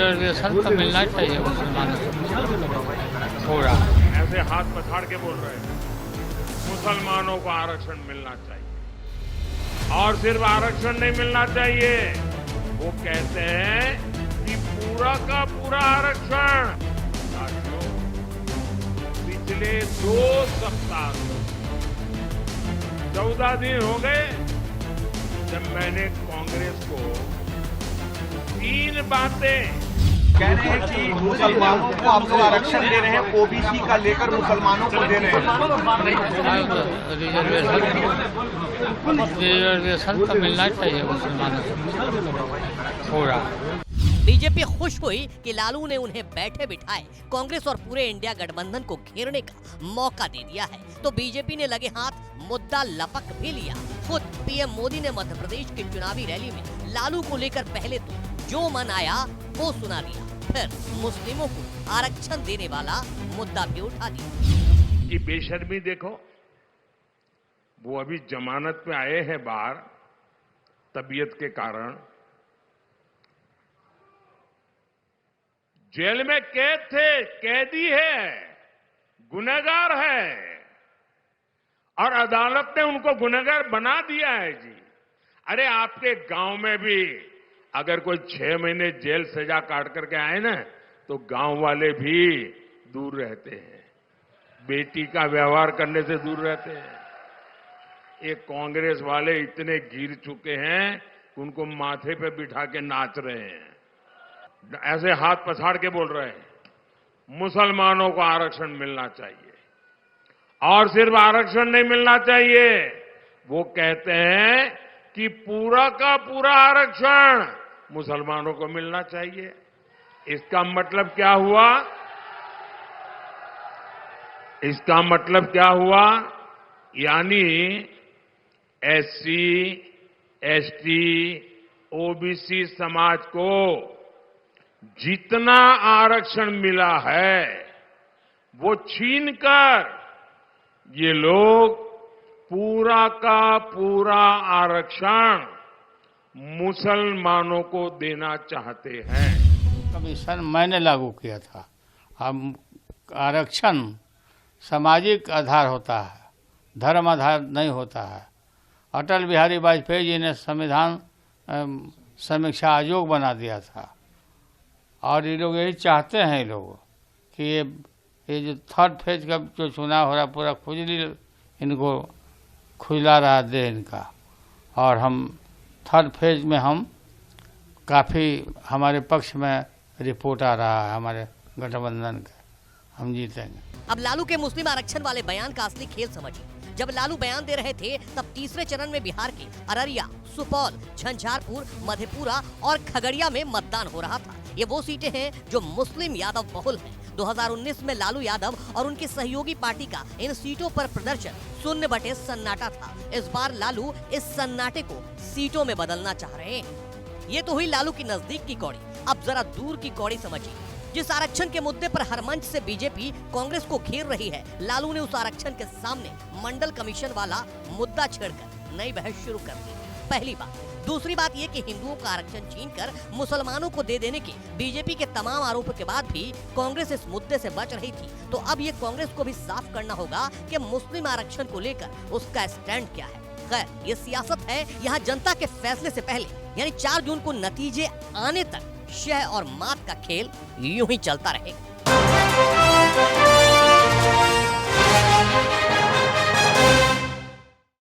Reservation तो मिलना चाहिए मुसलमानों को पूरा। ऐसे हाथ पछाड़ के बोल रहे हैं मुसलमानों को आरक्षण मिलना चाहिए और सिर्फ आरक्षण नहीं मिलना चाहिए, वो कहते हैं कि पूरा का पूरा आरक्षण। साथियों, पिछले 2 सप्ताह 14 दिन हो गए जब मैंने कांग्रेस को 3 बातें कह रहे हैं कि मुसलमानों को आप लोग आरक्षण दे रहे हैं, ओबीसी का लेकर मुसलमानों को दे रहे हैं। रिजर्वेशन तो मिलना चाहिए मुसलमानों को पूरा। बीजेपी खुश हुई कि लालू ने उन्हें बैठे बिठाए कांग्रेस और पूरे इंडिया गठबंधन को घेरने का मौका दे दिया है, तो बीजेपी ने लगे हाथ मुद्दा लपक भी लिया। खुद पीएम मोदी ने मध्य प्रदेश की चुनावी रैली में लालू को लेकर पहले तो जो मन आया वो सुना दिया, फिर मुस्लिमों को आरक्षण देने वाला मुद्दा भी उठा दिया। कि बेशर्मी देखो, वो अभी जमानत पे आए हैं बाहर तबीयत के कारण, जेल में कैद थे, कैदी है, गुनहगार है और अदालत ने उनको गुनहगार बना दिया है जी। अरे आपके गांव में भी अगर कोई 6 महीने जेल सजा काट करके आए ना, तो गांव वाले भी दूर रहते हैं, बेटी का व्यवहार करने से दूर रहते हैं। ये कांग्रेस वाले इतने गिर चुके हैं कि उनको माथे पे बिठा के नाच रहे हैं, ऐसे हाथ पछाड़ के बोल रहे हैं मुसलमानों को आरक्षण मिलना चाहिए और सिर्फ आरक्षण नहीं मिलना चाहिए, वो कहते हैं कि पूरा का पूरा आरक्षण मुसलमानों को मिलना चाहिए। इसका मतलब क्या हुआ? इसका मतलब क्या हुआ? यानी एससी, एसटी, ओबीसी समाज को जितना आरक्षण मिला है वो छीनकर ये लोग पूरा का पूरा आरक्षण मुसलमानों को देना चाहते हैं। कमीशन मैंने लागू किया था। हम आरक्षण सामाजिक आधार होता है, धर्म आधार नहीं होता है। अटल बिहारी वाजपेयी जी ने संविधान समीक्षा आयोग बना दिया था और ये लोग यही चाहते हैं, ये लोग कि ये जो 3rd फेज का जो चुनाव हो रहा पूरा खुजली इनको खुजला रहा दे इनका, और हम 3rd फेज में हम काफ़ी हमारे पक्ष में रिपोर्ट आ रहा है हमारे गठबंधन का, हम जीतेंगे। अब लालू के मुस्लिम आरक्षण वाले बयान का असली खेल समझिए। जब लालू बयान दे रहे थे तब तीसरे चरण में बिहार के अररिया, सुपौल, झंझारपुर, मधेपुरा और खगड़िया में मतदान हो रहा था। ये वो सीटें हैं जो मुस्लिम यादव बहुल हैं। 2019 में लालू यादव और उनकी सहयोगी पार्टी का इन सीटों पर प्रदर्शन शून्य बटे सन्नाटा था। इस बार लालू इस सन्नाटे को सीटों में बदलना चाह रहे हैं। ये तो हुई लालू की नजदीक की कौड़ी। अब जरा दूर की कौड़ी समझिए। जिस आरक्षण के मुद्दे पर हर मंच से बीजेपी कांग्रेस को घेर रही है, लालू ने उस आरक्षण के सामने मंडल कमीशन वाला मुद्दा छेड़कर नई बहस शुरू कर दी। पहली बात। दूसरी बात यह कि हिंदुओं का आरक्षण छीनकर मुसलमानों को दे देने के बीजेपी के तमाम आरोपों के बाद भी कांग्रेस इस मुद्दे से बच रही थी, तो अब ये कांग्रेस को भी साफ करना होगा कि मुस्लिम आरक्षण को लेकर उसका स्टैंड क्या है। खैर, ये सियासत है। यहाँ जनता के फैसले से पहले यानी 4 जून को नतीजे आने तक शह और मात का खेल यूं ही चलता रहेगा।